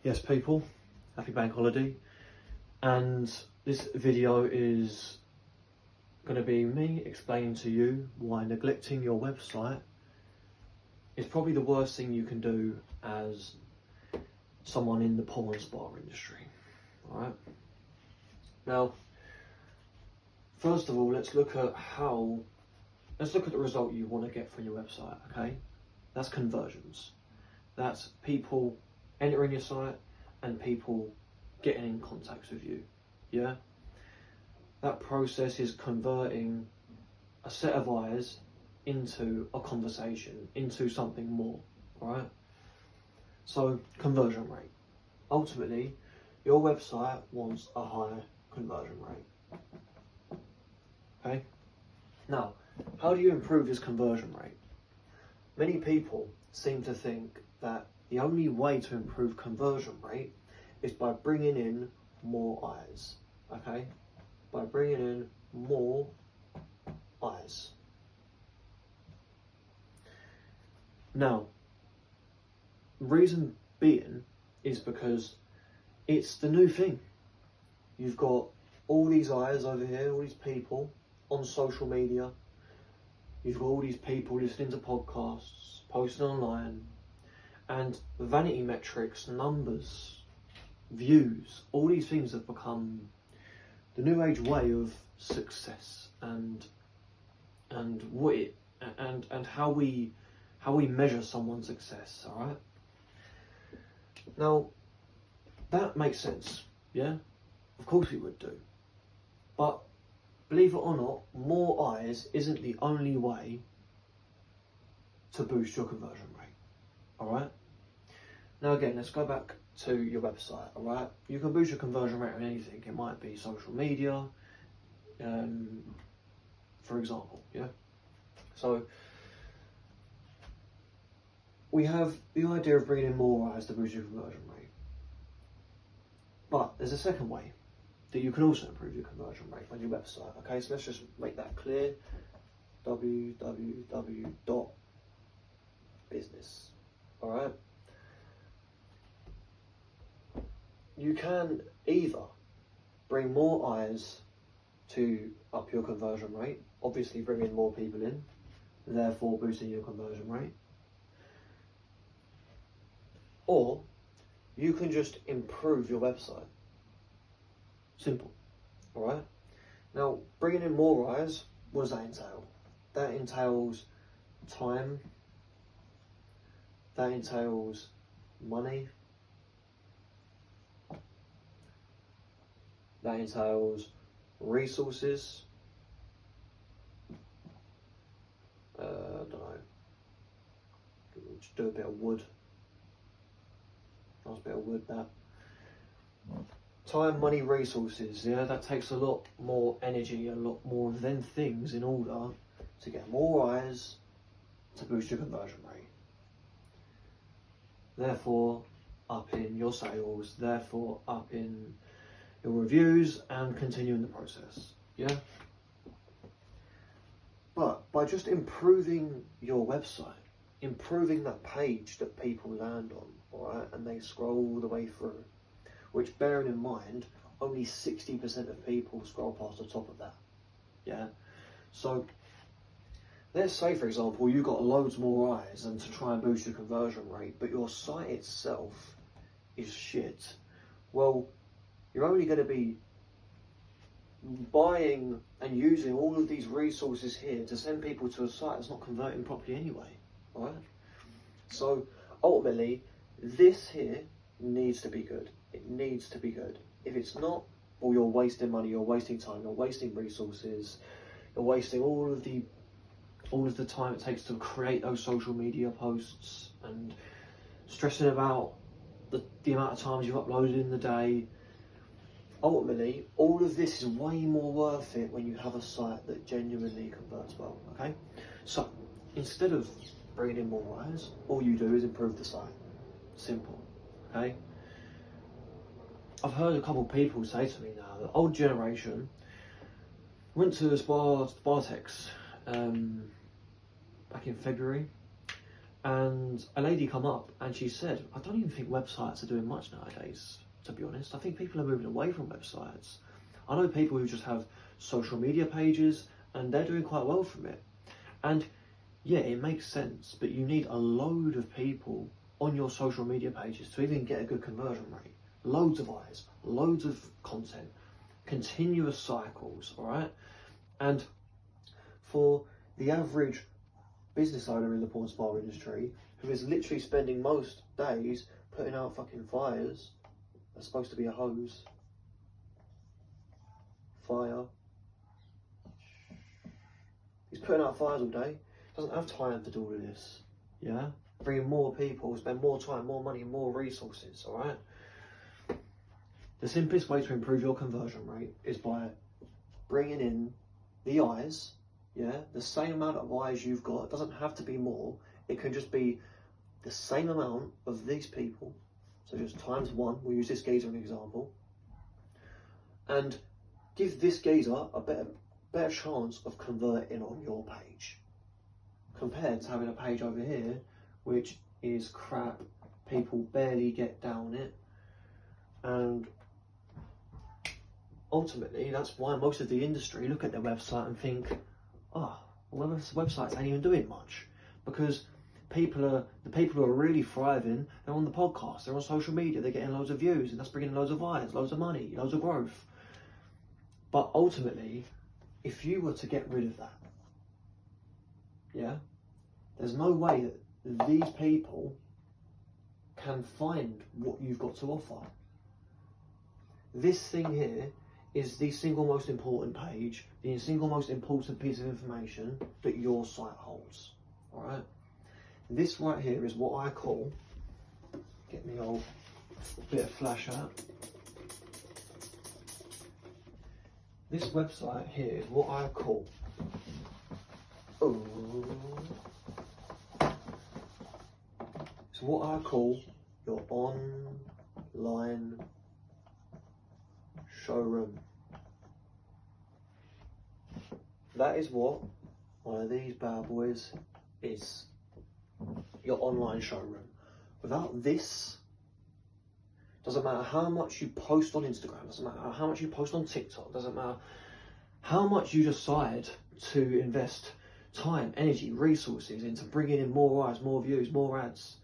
Yes, people, happy bank holiday. And this video is going to be me explaining to you why neglecting your website is probably the worst thing you can do as someone in the porn spa industry. Alright? Now, first of all, let's look at the result you want to get from your website, okay? That's conversions. That's people entering your site and people getting in contact with you, yeah? That process is converting a set of eyes into a conversation, into something more, right? So, conversion rate. Ultimately, your website wants a higher conversion rate, okay? Now, how do you improve this conversion rate? Many people seem to think that the only way to improve conversion rate is by bringing in more eyes, okay? By bringing in more eyes. Now, reason being is because it's the new thing. You've got all these eyes over here, all these people on social media. You've got all these people listening to podcasts, posting online, and vanity metrics, numbers, views, all these things have become the new age way of success and how we measure someone's success, alright? Now, that makes sense, yeah? Of course it would do. But believe it or not, more eyes isn't the only way to boost your conversion rate, alright? Now again, let's go back to your website, alright? You can boost your conversion rate on anything. It might be social media, for example, yeah? So, we have the idea of bringing in more eyes to boost your conversion rate. But there's a second way that you can also improve your conversion rate on your website, okay? So let's just make that clear. www.business, alright? You can either bring more eyes to up your conversion rate, obviously bringing more people in, therefore boosting your conversion rate, or you can just improve your website. Simple, alright? Now, bringing in more eyes, what does that entail? That entails time, that entails money, that entails resources, I don't know, just do a bit of wood, nice bit of wood, that. Time, money, resources, yeah, that takes a lot more energy, a lot more of them things in order to get more eyes to boost your conversion rate. Therefore, up in your sales, therefore up in your reviews and continuing the process, yeah? But by just improving your website, improving that page that people land on, alright, and they scroll all the way through, which, bearing in mind, only 60% of people scroll past the top of that, yeah? So, let's say, for example, you got loads more eyes and to try and boost your conversion rate, but your site itself is shit. Well, you're only going to be buying and using all of these resources here to send people to a site that's not converting properly anyway, right? So, ultimately, this here needs to be good. It needs to be good. If it's not, well, you're wasting money, you're wasting time, you're wasting resources, you're wasting all of the time it takes to create those social media posts and stressing about the amount of times you've uploaded in the day. Ultimately, all of this is way more worth it when you have a site that genuinely converts well, okay? So, instead of bringing in more eyes, all you do is improve the site. Simple, okay? I've heard a couple of people say to me now, the old generation went to Spartex back in February, And a lady come up and she said, I don't even think websites are doing much nowadays, to be honest. I think people are moving away from websites. I know people who just have social media pages and they're doing quite well from it. And yeah, it makes sense, but you need a load of people on your social media pages to even get a good conversion rate. Loads of eyes, loads of content, continuous cycles, all right? And for the average business owner in the porn spa industry, who is literally spending most days putting out fucking fires, that's supposed to be a hose, fire. He's putting out fires all day, doesn't have time to do all of this, yeah? Bringing more people, spend more time, more money, more resources, all right? The simplest way to improve your conversion rate is by bringing in the eyes, yeah? The same amount of eyes you've got. It doesn't have to be more. It can just be the same amount of these people. So just times one. We'll use this geezer as an example. And give this geezer a better chance of converting on your page compared to having a page over here which is crap, people barely get down it, and ultimately that's why most of the industry look at their website and think, oh, well, this website ain't even doing much, because the people who are really thriving, they're on the podcast, they're on social media, they're getting loads of views, and that's bringing loads of eyes, loads of money, loads of growth. But ultimately, if you were to get rid of that, yeah, there's no way that these people can find what you've got to offer. This thing here is the single most important page, the single most important piece of information that your site holds, all right? This right here is what I call, get me old bit of flash out. This website here is what I call, it's what I call your online showroom. That is what one of these bad boys is. Your online showroom. Without this, doesn't matter how much you post on Instagram, doesn't matter how much you post on TikTok, doesn't matter how much you decide to invest time, energy, resources into bringing in more eyes, more views, more ads.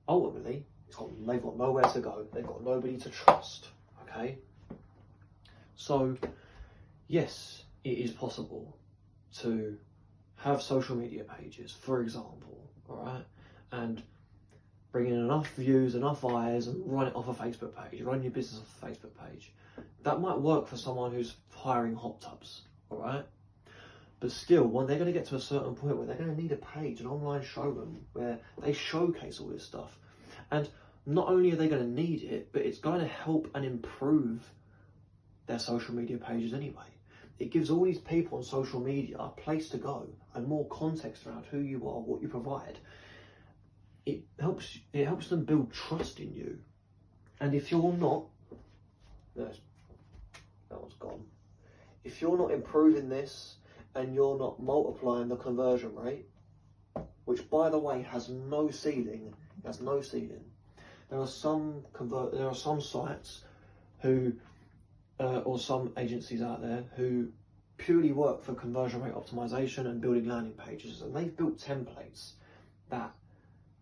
Ultimately, they've got nowhere to go. They've got nobody to trust, okay? So, yes, it is possible to have social media pages, for example, all right? And bring in enough views, enough eyes, and run it off a Facebook page, run your business off a Facebook page. That might work for someone who's hiring hot tubs, all right? But still, when they're going to get to a certain point where they're going to need a page, an online showroom, where they showcase all this stuff. And not only are they going to need it, but it's going to help and improve their social media pages anyway. It gives all these people on social media a place to go and more context around who you are, what you provide. It helps them build trust in you. And if you're not, that one's gone. If you're not improving this and you're not multiplying the conversion rate, which by the way has no ceiling, there are some sites who or some agencies out there who purely work for conversion rate optimization and building landing pages, and they've built templates that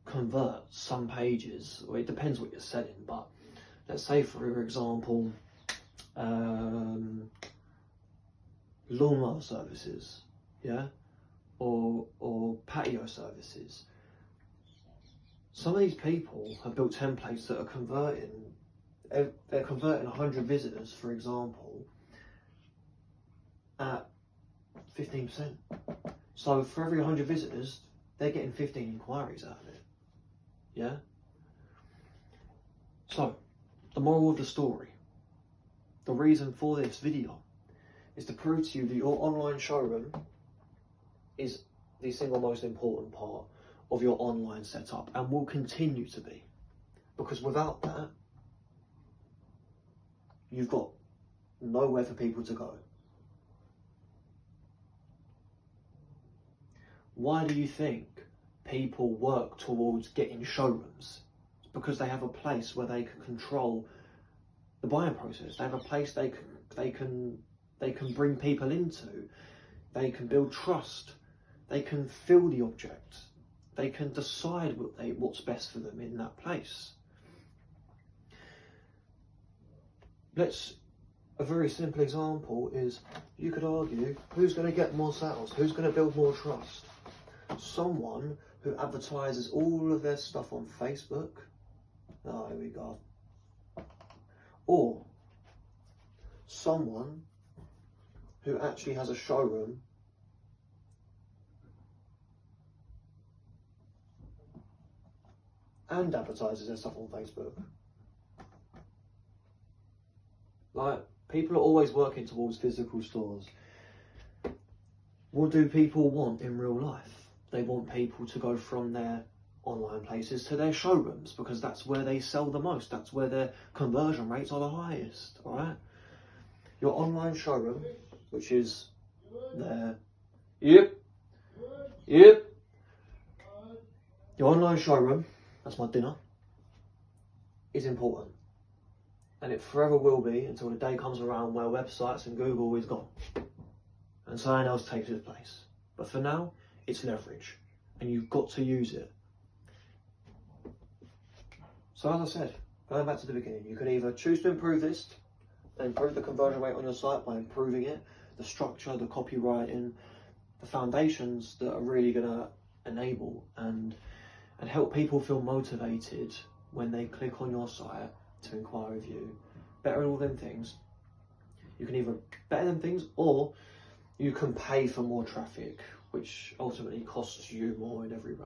convert some pages, or it depends what you're selling, but let's say for example lawnmower services, yeah, or patio services. Some of these people have built templates that are converting 100 visitors, for example, at 15%. So for every 100 visitors, they're getting 15 inquiries out of it. Yeah? So, the moral of the story, the reason for this video, is to prove to you that your online showroom is the single most important part of your online setup and will continue to be. Because without that, you've got nowhere for people to go. Why do you think people work towards getting showrooms. It's because they have a place where they can control the buying process. They have a place they can bring people into. They can build trust. They can feel the object. They can decide what's best for them in that place. A very simple example is, you could argue, who's going to get more sales? Who's going to build more trust? Someone who advertises all of their stuff on Facebook. Oh, here we go. Or someone who actually has a showroom and advertises their stuff on Facebook. Like, people are always working towards physical stores. What do people want in real life? They want people to go from their online places to their showrooms, because that's where they sell the most. That's where their conversion rates are the highest, all right? Your online showroom, which is there. Yep. Your online showroom, that's my dinner, is important. And it forever will be until the day comes around where websites and Google is gone and something else takes its place. But for now, it's leverage, and you've got to use it. So as I said, going back to the beginning, you can either choose to improve this, improve the conversion rate on your site by improving it, the structure, the copywriting, the foundations that are really going to enable and help people feel motivated when they click on your site to inquire with you. Better all them things. You can either better them things, or you can pay for more traffic, which ultimately costs you more in every way.